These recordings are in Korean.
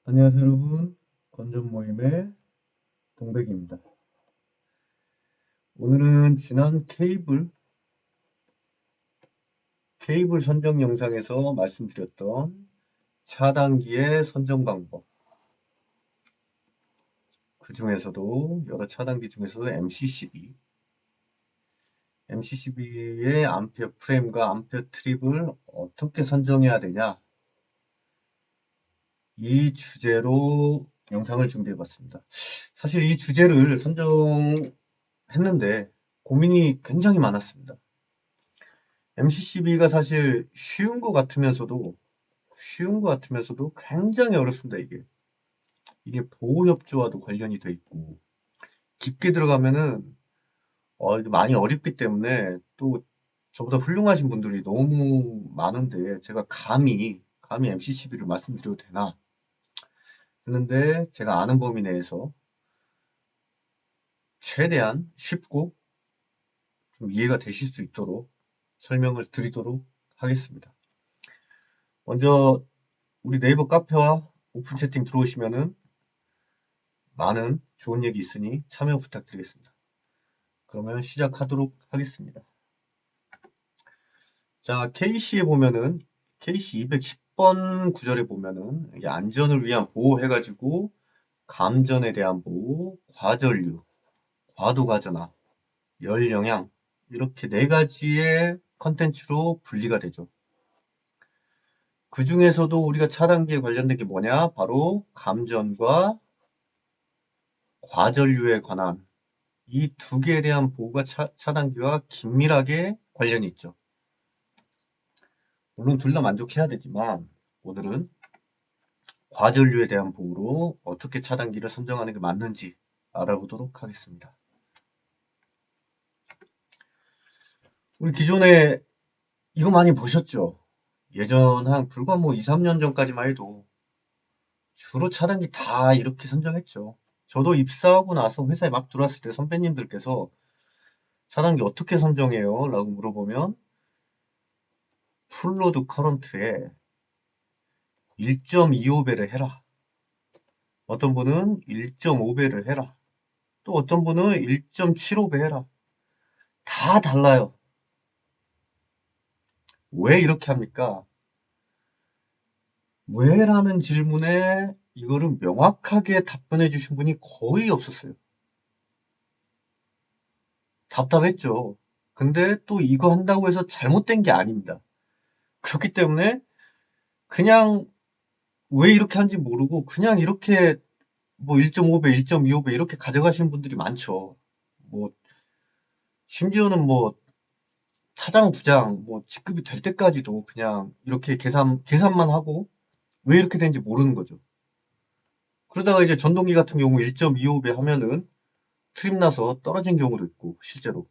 안녕하세요 여러분, 건전 모임의 동백입니다. 오늘은 지난 케이블 선정 영상에서 말씀드렸던 차단기의 선정 방법, 그 중에서도 여러 차단기 중에서도 MC12의 암페어 프레임과 암페어 트립을 어떻게 선정해야 되냐, 이 주제로 영상을 준비해 봤습니다. 사실 이 주제를 선정했는데 고민이 굉장히 많았습니다. MCCB가 사실 쉬운 것 같으면서도 굉장히 어렵습니다, 이게. 이게 보호협조와도 관련이 돼 있고, 깊게 들어가면은, 이게 많이 어렵기 때문에 또 저보다 훌륭하신 분들이 너무 많은데, 제가 감히 MCCB를 말씀드려도 되나 했는데, 제가 아는 범위 내에서 최대한 쉽고 좀 이해가 되실 수 있도록 설명을 드리도록 하겠습니다. 먼저, 우리 네이버 카페와 오픈 채팅 들어오시면은 많은 좋은 얘기 있으니 참여 부탁드리겠습니다. 그러면 시작하도록 하겠습니다. 자, KC 210번 구절에 보면은 이게 안전을 위한 보호 해가지고 감전에 대한 보호, 과전류, 과도 가전화, 열 영향 이렇게 네 가지의 컨텐츠로 분리가 되죠. 그 중에서도 우리가 차단기에 관련된 게 뭐냐? 바로 감전과 과전류에 관한 이 두 개에 대한 보호가 차단기와 긴밀하게 관련이 있죠. 물론 둘 다 만족해야 되지만 오늘은 과전류에 대한 보호로 어떻게 차단기를 선정하는 게 맞는지 알아보도록 하겠습니다. 우리 기존에 이거 많이 보셨죠? 예전 한 불과 뭐 2, 3년 전까지만 해도 주로 차단기 다 이렇게 선정했죠. 저도 입사하고 나서 회사에 막 들어왔을 때 선배님들께서 차단기 어떻게 선정해요? 라고 물어보면 풀로드 커런트에 1.25배를 해라. 어떤 분은 1.5배를 해라. 또 어떤 분은 1.75배 해라. 다 달라요. 왜 이렇게 합니까? 왜라는 질문에 이거를 명확하게 답변해 주신 분이 거의 없었어요. 답답했죠. 근데 또 이거 한다고 해서 잘못된 게 아닙니다. 그렇기 때문에 그냥 왜 이렇게 하는지 모르고 그냥 이렇게 뭐 1.5배, 1.25배 이렇게 가져가시는 분들이 많죠. 뭐 심지어는 뭐 차장, 부장 뭐 직급이 될 때까지도 그냥 이렇게 계산만 하고 왜 이렇게 되는지 모르는 거죠. 그러다가 이제 전동기 같은 경우 1.25배 하면은 트림 나서 떨어진 경우도 있고, 실제로.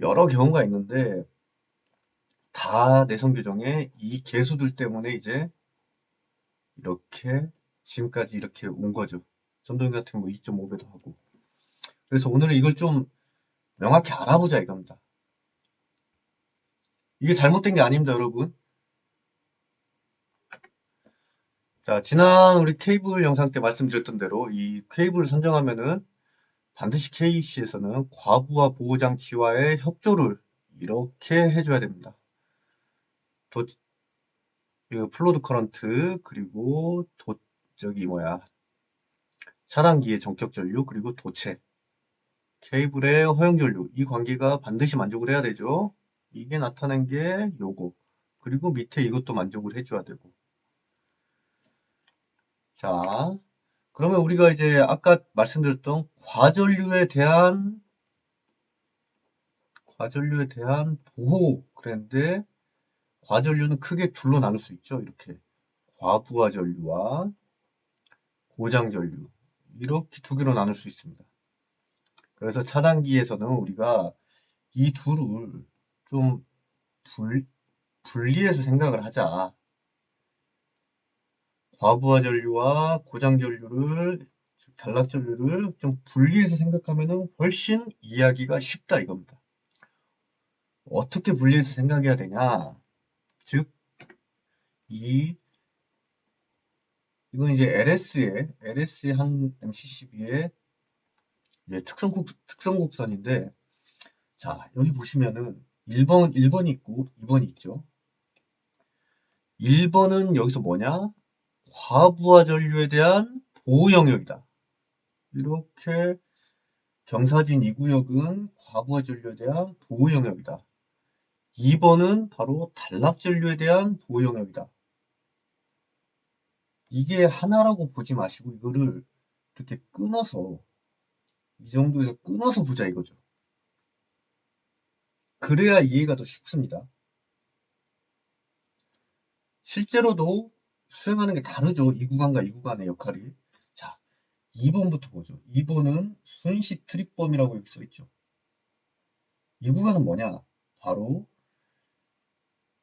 여러 경우가 있는데, 다 내성 규정에 이 개수들 때문에 이제 이렇게 지금까지 이렇게 온 거죠. 전동기 같은 뭐 2.5배도 하고. 그래서 오늘은 이걸 좀 명확히 알아보자 이겁니다. 이게 잘못된 게 아닙니다, 여러분. 자, 지난 우리 케이블 영상 때 말씀드렸던 대로 이 케이블을 선정하면은 반드시 KC에서는 과부하 보호 장치와의 협조를 이렇게 해줘야 됩니다. 도, 플로드 커런트 그리고 저기 뭐야 차단기의 전격 전류 그리고 도체 케이블의 허용 전류 이 관계가 반드시 만족을 해야 되죠. 이게 나타낸 게 요거 그리고 밑에 이것도 만족을 해줘야 되고 자 그러면 우리가 이제 아까 말씀드렸던 과전류에 대한 보호 그랬는데 과전류는 크게 둘로 나눌 수 있죠. 이렇게 과부하 전류와 고장 전류 이렇게 두 개로 나눌 수 있습니다. 그래서 차단기에서는 우리가 이 둘을 좀 분리해서 생각을 하자. 과부하 전류와 고장 전류를, 즉 단락 전류를 좀 분리해서 생각하면 훨씬 이해하기가 쉽다 이겁니다. 어떻게 분리해서 생각해야 되냐? 즉, 이 이건 이제 LS의 한 MCCB의 특성곡선인데, 자, 여기 보시면은 1번이 있고 2번이 있죠. 1번은 여기서 뭐냐? 과부하 전류에 대한 보호 영역이다. 이렇게 경사진 2구역은 과부하 전류에 대한 보호 영역이다. 2번은 바로 단락 전류에 대한 보호 영역이다. 이게 하나라고 보지 마시고 이거를 이렇게 끊어서 이 정도에서 끊어서 보자 이거죠. 그래야 이해가 더 쉽습니다. 실제로도 수행하는 게 다르죠. 이 구간과 이 구간의 역할이. 자, 2번부터 보죠. 2번은 순시 트립범이라고 여기 써있죠. 이 구간은 뭐냐? 바로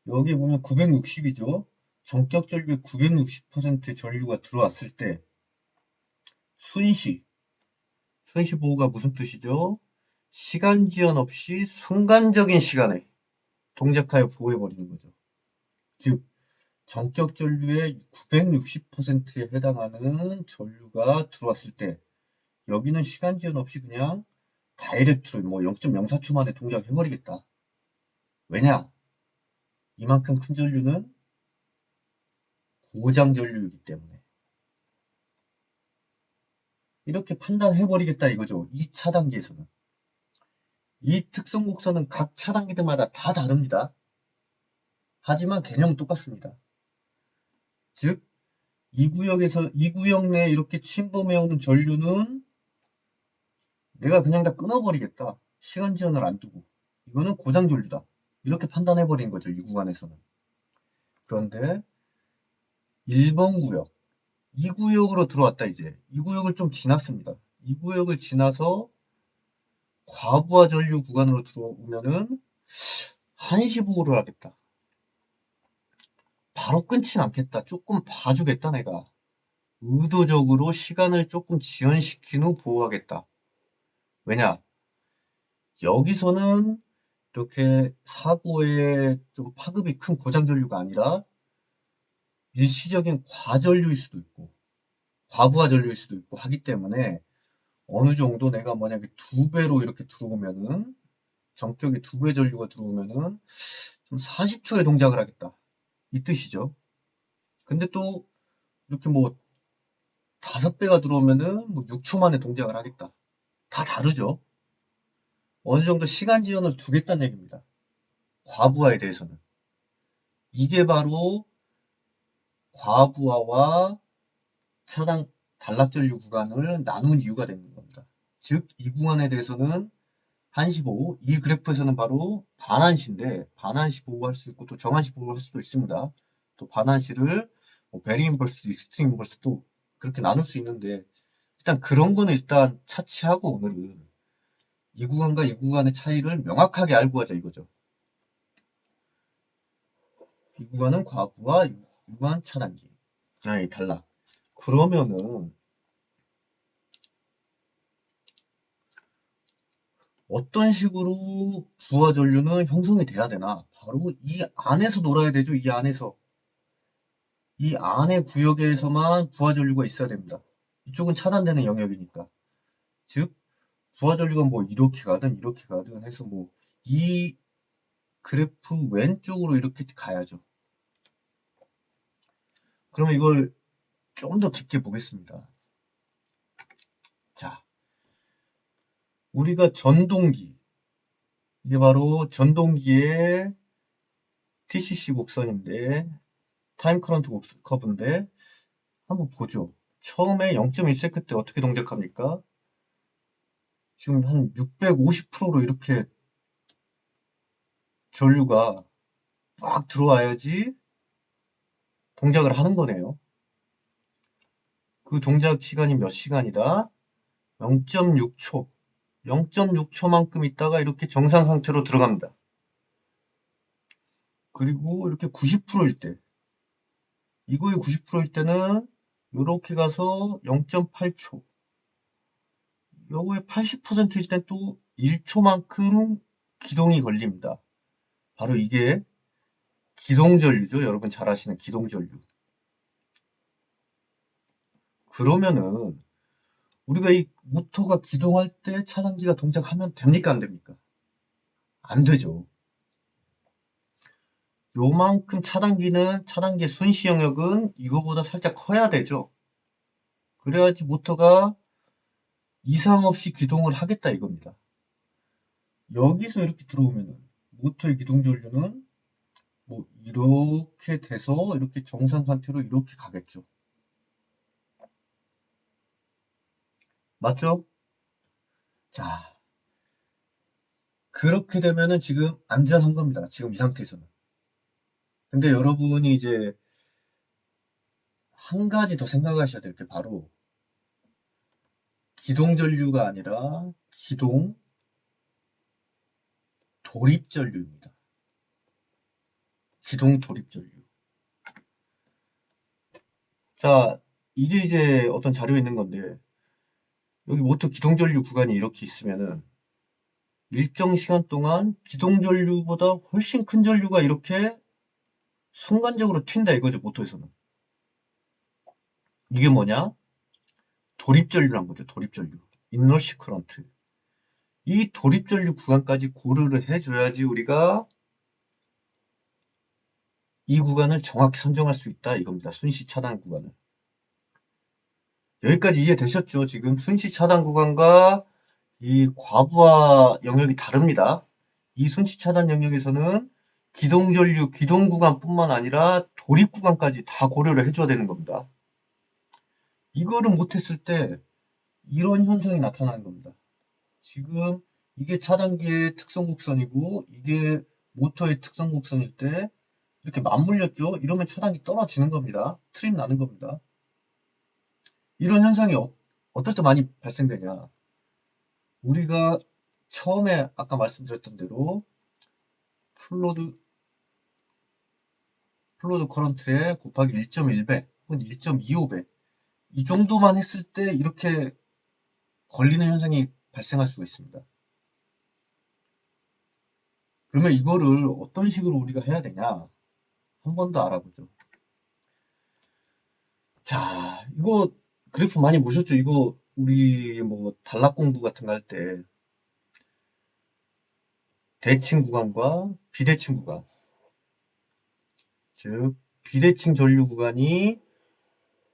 여기 보면 960이죠. 전격 전류의 960% 전류가 들어왔을 때 순시 보호가 무슨 뜻이죠? 시간 지연 없이 순간적인 시간에 동작하여 보호해버리는 거죠. 즉 전격 전류의 960%에 해당하는 전류가 들어왔을 때 여기는 시간 지연 없이 그냥 다이렉트로 뭐 0.04초 만에 동작해버리겠다. 왜냐? 이만큼 큰 전류는 고장 전류이기 때문에 이렇게 판단해버리겠다 이거죠. 이 차단기에서는. 이 특성 곡선은 각 차단기들마다 다 다릅니다. 하지만 개념은 똑같습니다. 즉, 이 구역 내에 이렇게 침범해오는 전류는 내가 그냥 다 끊어버리겠다. 시간 지연을 안 두고. 이거는 고장 전류다. 이렇게 판단해버린 거죠. 이 구간에서는. 그런데 1번 구역, 이 구역으로 들어왔다 이제. 이 구역을 좀 지났습니다. 이 구역을 지나서 과부하 전류 구간으로 들어오면은 한시 보호를 하겠다. 바로 끊진 않겠다. 조금 봐주겠다 내가. 의도적으로 시간을 조금 지연시킨 후 보호하겠다. 왜냐? 여기서는 이렇게 사고에 좀 파급이 큰 고장 전류가 아니라 일시적인 과전류일 수도 있고 과부하 전류일 수도 있고 하기 때문에 어느 정도 내가 만약에 2배로 이렇게 들어오면은 전격이 2배 전류가 들어오면은 좀 40초에 동작을 하겠다. 이 뜻이죠. 근데 또 이렇게 뭐 5배가 들어오면은 뭐 6초 만에 동작을 하겠다. 다 다르죠. 어느 정도 시간 지연을 두겠다는 얘기입니다. 과부하에 대해서는. 이게 바로 과부하와 차단 단락전류 구간을 나눈 이유가 되는 겁니다. 즉, 이 구간에 대해서는 한시 보호, 이 그래프에서는 바로 반한시인데 반한시 보호할 수 있고 또 정한시 보호할 수도 있습니다. 또 반한시를 뭐 베리 인버스, 익스트림 인버스도 그렇게 나눌 수 있는데 일단 그런 거는 일단 차치하고 오늘은 이 구간과 이 구간의 차이를 명확하게 알고 가자 이거죠. 이 구간은 과부하, 이 구간 차단기. 아니, 달라. 그러면은 어떤 식으로 부하 전류는 형성이 돼야 되나? 바로 이 안에서 놀아야 되죠. 이 안에서. 이 안의 구역에서만 부하 전류가 있어야 됩니다. 이쪽은 차단되는 영역이니까. 즉, 부하 전류가 뭐 이렇게 가든 해서 뭐 이 그래프 왼쪽으로 이렇게 가야죠. 그러면 이걸 좀 더 깊게 보겠습니다. 자, 우리가 전동기. 이게 바로 전동기의 TCC 곡선인데, 타임 커런트 커브인데, 한번 보죠. 처음에 0.1세컨드 때 어떻게 동작합니까? 지금 한 650%로 이렇게 전류가 꽉 들어와야지 동작을 하는 거네요. 그 동작 시간이 몇 시간이다? 0.6초. 0.6초만큼 있다가 이렇게 정상 상태로 들어갑니다. 그리고 이렇게 90%일 때, 이거의 90%일 때는 이렇게 가서 0.8초. 요거의 80%일 땐 또 1초만큼 기동이 걸립니다. 바로 이게 기동전류죠. 여러분 잘 아시는 기동전류. 그러면은 우리가 이 모터가 기동할 때 차단기가 동작하면 됩니까? 안 됩니까? 안 되죠. 요만큼 차단기의 순시 영역은 이거보다 살짝 커야 되죠. 그래야지 모터가 이상 없이 기동을 하겠다 이겁니다. 여기서 이렇게 들어오면은 모터의 기동 전류는 뭐 이렇게 돼서 이렇게 정상 상태로 이렇게 가겠죠. 맞죠? 자, 그렇게 되면은 지금 안전한 겁니다. 지금 이 상태에서는. 근데 여러분이 이제 한 가지 더 생각하셔야 될 게 바로 기동 전류가 아니라 기동 돌입 전류입니다. 기동 돌입 전류. 자, 이게 이제 어떤 자료에 있는 건데 여기 모터 기동 전류 구간이 이렇게 있으면은 일정 시간 동안 기동 전류보다 훨씬 큰 전류가 이렇게 순간적으로 튄다 이거죠, 모터에서는. 이게 뭐냐? 돌입 전류란 거죠, 돌입 전류. 이너시 커런트. 이 돌입 전류 구간까지 고려를 해줘야지 우리가 이 구간을 정확히 선정할 수 있다 이겁니다. 순시 차단 구간을. 여기까지 이해되셨죠? 지금 순시 차단 구간과 이 과부하 영역이 다릅니다. 이 순시 차단 영역에서는 기동 전류, 기동 구간뿐만 아니라 돌입 구간까지 다 고려를 해줘야 되는 겁니다. 이거를 못했을 때 이런 현상이 나타나는 겁니다. 지금 이게 차단기의 특성 곡선이고 이게 모터의 특성 곡선일 때 이렇게 맞물렸죠? 이러면 차단기 떨어지는 겁니다. 트림 나는 겁니다. 이런 현상이 어떨 때 많이 발생되냐? 우리가 처음에 아까 말씀드렸던 대로 플로드 커런트에 곱하기 1.1배 혹은 1.25배 이 정도만 했을 때 이렇게 걸리는 현상이 발생할 수가 있습니다. 그러면 이거를 어떤 식으로 우리가 해야 되냐? 한 번 더 알아보죠. 자, 이거 그래프 많이 보셨죠? 이거 우리 뭐 단락 공부 같은 거 할 때 대칭 구간과 비대칭 구간, 즉 비대칭 전류 구간이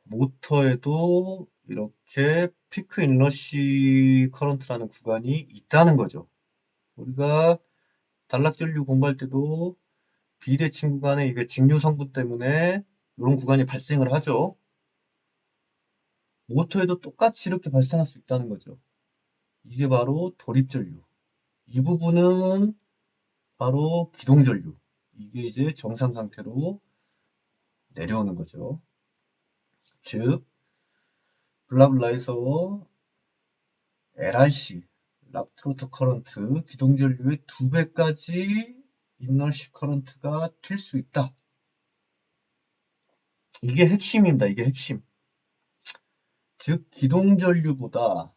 모터에도 이렇게 피크 인러시 커런트라는 구간이 있다는 거죠. 우리가 단락 전류 공부할 때도 비대칭 구간에 이게 직류 성분 때문에 이런 구간이 발생을 하죠. 모터에도 똑같이 이렇게 발생할 수 있다는 거죠. 이게 바로 돌입전류. 이 부분은 바로 기동전류. 이게 이제 정상 상태로 내려오는 거죠. 즉, 블라블라에서 LRC, 랍트로트 커런트, 기동전류의 2배까지 인너시 커런트가 튈 수 있다. 이게 핵심입니다. 이게 핵심. 즉, 기동전류보다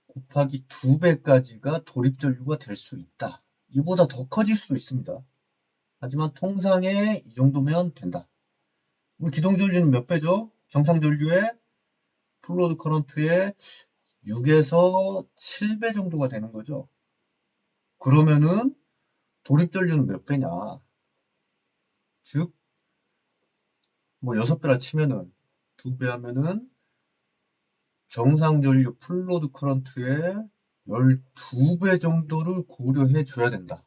곱하기 2배까지가 돌입전류가 될 수 있다. 이보다 더 커질 수도 있습니다. 하지만 통상에 이 정도면 된다. 우리 기동전류는 몇 배죠? 정상전류의 플로드 커런트의 6에서 7배 정도가 되는 거죠. 그러면은 돌입전류는 몇 배냐? 즉, 뭐 6배라 치면은 2배 하면은 정상전류 플로드 커런트의 12배 정도를 고려해 줘야 된다.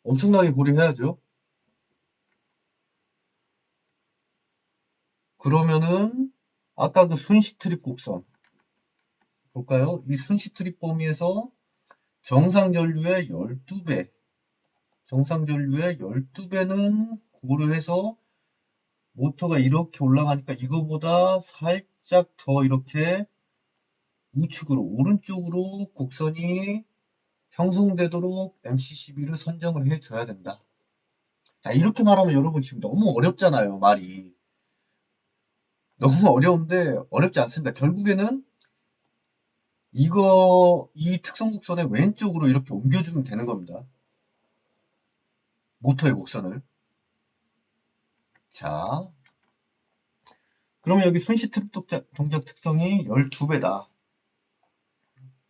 엄청나게 고려해야죠. 그러면은 아까 그 순시트립 곡선 볼까요? 이 순시트립 범위에서 정상전류의 12배, 정상전류의 12배는 고려해서 모터가 이렇게 올라가니까 이거보다 살짝 더 이렇게 우측으로, 오른쪽으로 곡선이 형성되도록 MCCB를 선정을 해줘야 된다. 자, 이렇게 말하면 여러분 지금 너무 어렵잖아요, 말이. 너무 어려운데 어렵지 않습니다. 결국에는 이 특성 곡선의 왼쪽으로 이렇게 옮겨주면 되는 겁니다. 모터의 곡선을. 자, 그러면 여기 순시 트립 동작 특성이 12배다.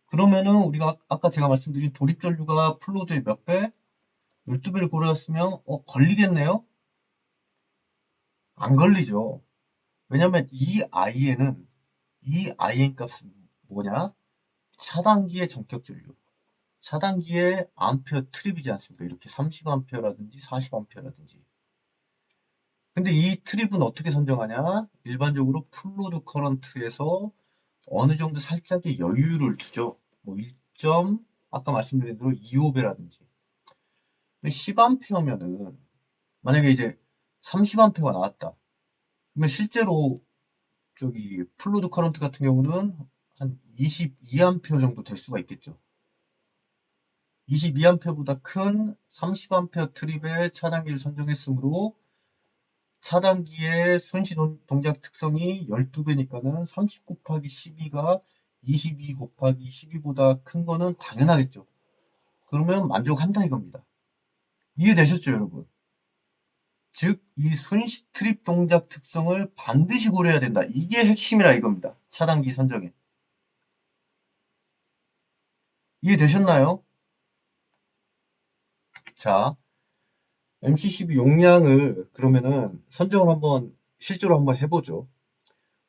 그러면은 우리가 아까 제가 말씀드린 도립전류가 플로드의 몇 배? 12배를 고르셨으면 걸리겠네요? 안 걸리죠. 왜냐면 이 IN 값은 뭐냐? 차단기의 전격전류. 차단기의 암페어 트립이지 않습니까? 이렇게 30A라든지 40A라든지. 근데 이 트립은 어떻게 선정하냐? 일반적으로 플로드 커런트에서 어느 정도 살짝의 여유를 두죠. 뭐 1점, 아까 말씀드린 대로 25배라든지. 10A면은, 만약에 이제 30A가 나왔다. 그러면 실제로 저기 플로드 커런트 같은 경우는 한 22A 정도 될 수가 있겠죠. 22A보다 큰 30A 트립의 차단기를 선정했으므로 차단기의 순시 동작 특성이 12배니까는 30 곱하기 12가 22 곱하기 12보다 큰 거는 당연하겠죠. 그러면 만족한다 이겁니다. 이해되셨죠, 여러분? 즉, 이 순시 트립 동작 특성을 반드시 고려해야 된다. 이게 핵심이라 이겁니다. 차단기 선정에. 이해되셨나요? 자, MCCB 용량을 그러면은 선정을 한번 실제로 한번 해보죠.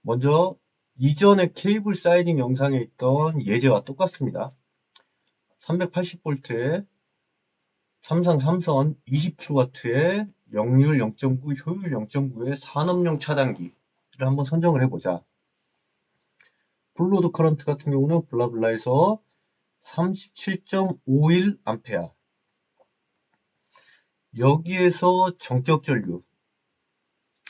먼저 이전의 케이블 사이딩 영상에 있던 예제와 똑같습니다. 380V에 삼성 삼선 20kW에 역률 0.9, 효율 0.9의 산업용 차단기를 한번 선정을 해보자. 풀로드 커런트 같은 경우는 블라블라에서 37.51A. 여기에서 전격 전류,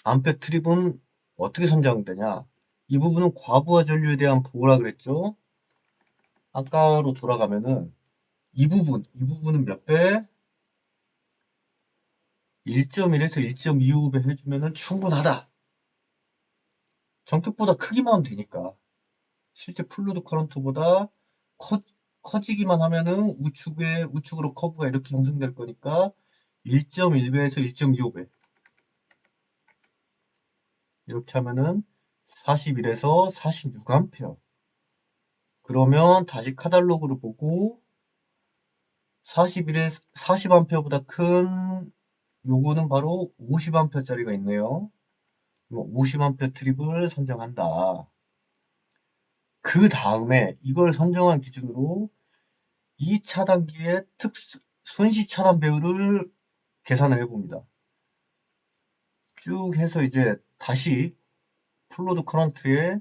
암페 트립은 어떻게 선정되냐? 이 부분은 과부하 전류에 대한 보호라 그랬죠? 아까로 돌아가면은 이 부분은 몇 배? 1.1에서 1.25배 해주면은 충분하다. 전격보다 크기만 하면 되니까. 실제 플루드 커런트보다 커지기만 하면은 우측으로 커브가 이렇게 형성될 거니까 1.1배에서 1.25배. 이렇게 하면은 41에서 46A. 그러면 다시 카탈로그를 보고 41에 40A보다 큰 요거는 바로 50A짜리가 있네요. 50A 트립을 선정한다. 그 다음에 이걸 선정한 기준으로 이 차단기의 순시 차단 배율을 계산을 해봅니다. 쭉 해서 이제 다시 플로드 커런트에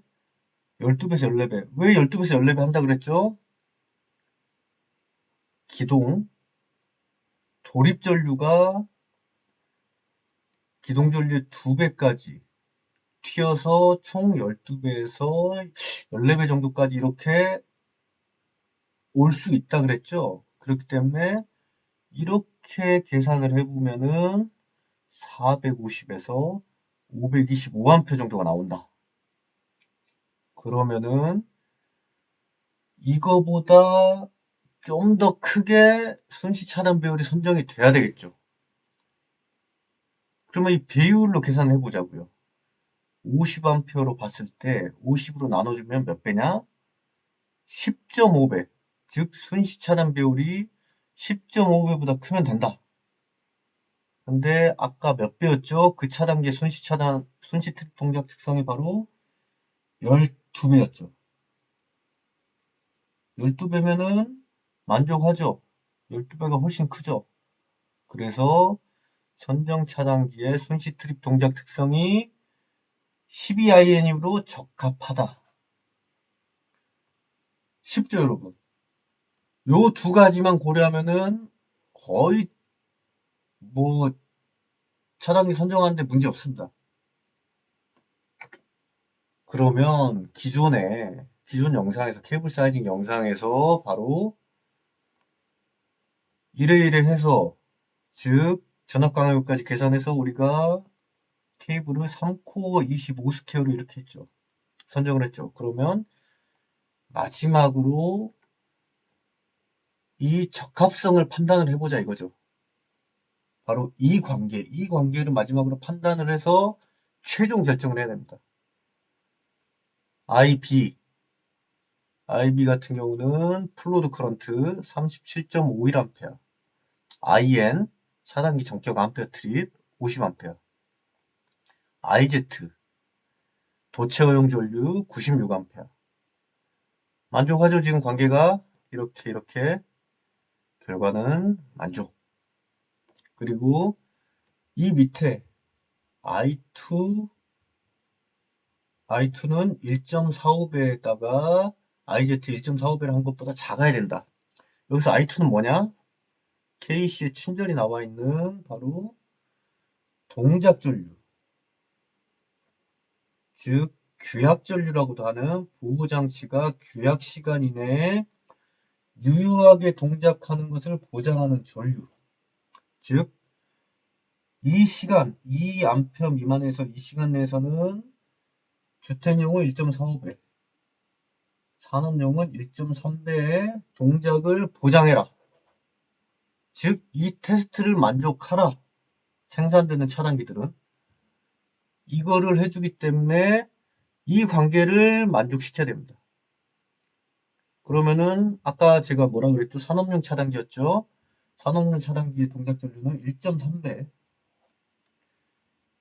12배에서 14배. 왜 12배에서 14배 한다 그랬죠? 도립전류가 기동전류의 2배까지 튀어서 총 12배에서 14배 정도까지 이렇게 올 수 있다 그랬죠? 그렇기 때문에 이렇게 계산을 해보면은 450에서 525A 정도가 나온다. 그러면은 이거보다 좀 더 크게 순시 차단 배율이 선정이 돼야 되겠죠. 그러면 이 배율로 계산해 보자고요. 50A로 봤을 때 50으로 나눠주면 몇 배냐? 10.5배. 즉 순시 차단 배율이 10.5배보다 크면 된다. 근데 아까 몇 배였죠? 그 차단기의 순시 트립 동작 특성이 바로 12배였죠. 12배면은 만족하죠. 12배가 훨씬 크죠. 그래서 선정 차단기의 순시 트립 동작 특성이 12IN으로 적합하다. 쉽죠, 여러분? 요 두 가지만 고려하면은 거의 뭐 차단기 선정하는데 문제 없습니다. 그러면 기존 영상에서 케이블 사이징 영상에서 바로 이래 해서 즉 전압 강압까지 계산해서 우리가 케이블을 3코어 25스퀘어로 이렇게 했죠. 선정을 했죠. 그러면 마지막으로 이 적합성을 판단을 해보자 이거죠. 바로 이 관계를 마지막으로 판단을 해서 최종 결정을 해야 됩니다. IB 같은 경우는 플로드 커런트 37.51A, IN 차단기 전격 암페어 트립 50A, IZ 도체 허용 전류 96A. 만족하죠? 지금 관계가 이렇게 결과는 만족. 그리고 이 밑에 I2는 1.45배에다가 IZ 1.45배를 한 것보다 작아야 된다. 여기서 I2는 뭐냐? KC의 친절히 나와 있는 바로 동작 전류, 즉 규약 전류라고도 하는 보호장치가 규약 시간 이내에 유효하게 동작하는 것을 보장하는 전류. 즉, 이 암페어 미만에서 이 시간 내에서는 주택용은 1.45배, 산업용은 1.3배의 동작을 보장해라. 즉, 이 테스트를 만족하라. 생산되는 차단기들은 이거를 해주기 때문에 이 관계를 만족시켜야 됩니다. 그러면은 아까 제가 뭐라 그랬죠? 산업용 차단기였죠? 산업용 차단기의 동작 전류는 1.3배,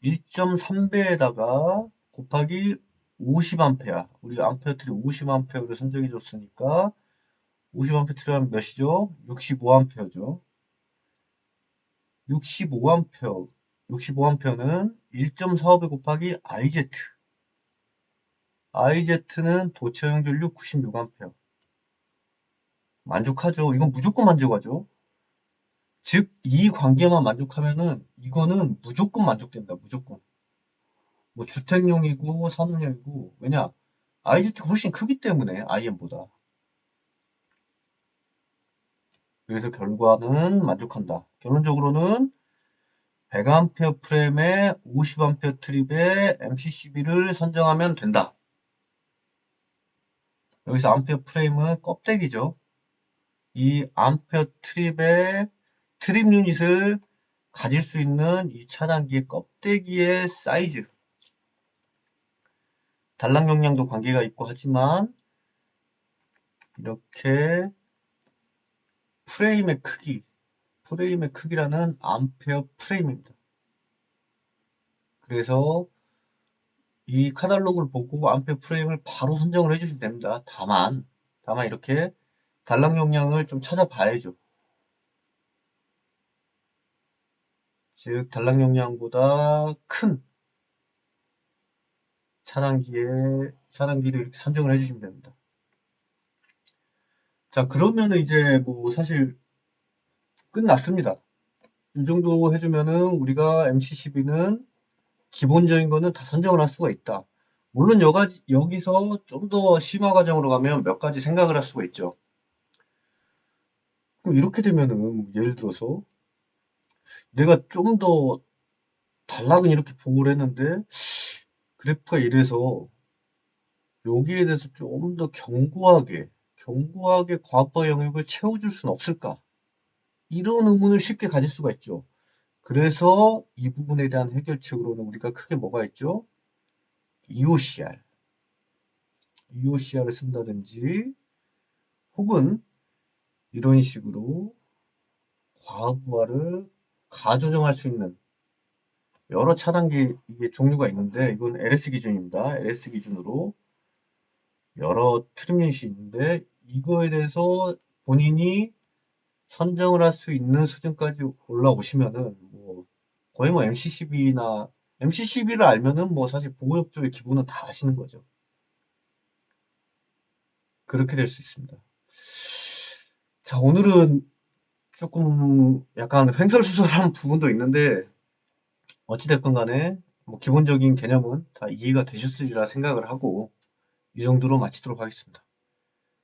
1.3배에다가 곱하기 50A, 우리 암페어트리 50A를 선정해 줬으니까 50A 하면 몇이죠? 65A죠. 65A는 1.45배 곱하기 IZ. IZ는 도체형 전류 96A. 만족하죠. 이건 무조건 만족하죠. 즉, 이 관계만 만족하면은 이거는 무조건 만족됩니다. 무조건. 뭐 주택용이고 산업용이고, 왜냐? IZ가 훨씬 크기 때문에 IM보다. 그래서 결과는 만족한다. 결론적으로는 100A 프레임에 50A 트립의 MCCB를 선정하면 된다. 여기서 암페어 프레임은 껍데기죠. 이 암페어 트립의 트립 유닛을 가질 수 있는 이 차단기의 껍데기의 사이즈, 단락 용량도 관계가 있고 하지만 이렇게 프레임의 크기라는 암페어 프레임입니다. 그래서 이 카탈로그를 보고 암페어 프레임을 바로 선정을 해주시면 됩니다. 다만 이렇게 단락 용량을 좀 찾아봐야죠. 즉 단락 용량보다 큰 차단기를 이렇게 선정을 해주시면 됩니다. 자, 그러면은 이제 뭐 사실 끝났습니다. 이 정도 해주면은 우리가 MCCB는 기본적인 거는 다 선정을 할 수가 있다. 물론 여기서 좀 더 심화 과정으로 가면 몇 가지 생각을 할 수가 있죠. 그럼 이렇게 되면은 예를 들어서 내가 좀 더 단락은 이렇게 보고를 했는데 그래프가 이래서 여기에 대해서 좀 더 견고하게 과학과 영역을 채워줄 수는 없을까? 이런 의문을 쉽게 가질 수가 있죠. 그래서 이 부분에 대한 해결책으로는 우리가 크게 뭐가 있죠? EOCR을 쓴다든지 혹은 이런 식으로 과부하를 가조정할 수 있는 여러 차단기 이게 종류가 있는데 이건 LS 기준입니다. LS 기준으로 여러 트림 유닛이 있는데 이거에 대해서 본인이 선정을 할 수 있는 수준까지 올라오시면은 뭐 거의 뭐 MCCB를 알면은 뭐 사실 보호협조의 기본은 다 아시는 거죠. 그렇게 될 수 있습니다. 자, 오늘은 조금 약간 횡설수설한 부분도 있는데 어찌됐건 간에 뭐 기본적인 개념은 다 이해가 되셨으리라 생각을 하고 이 정도로 마치도록 하겠습니다.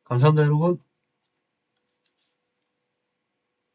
감사합니다, 여러분.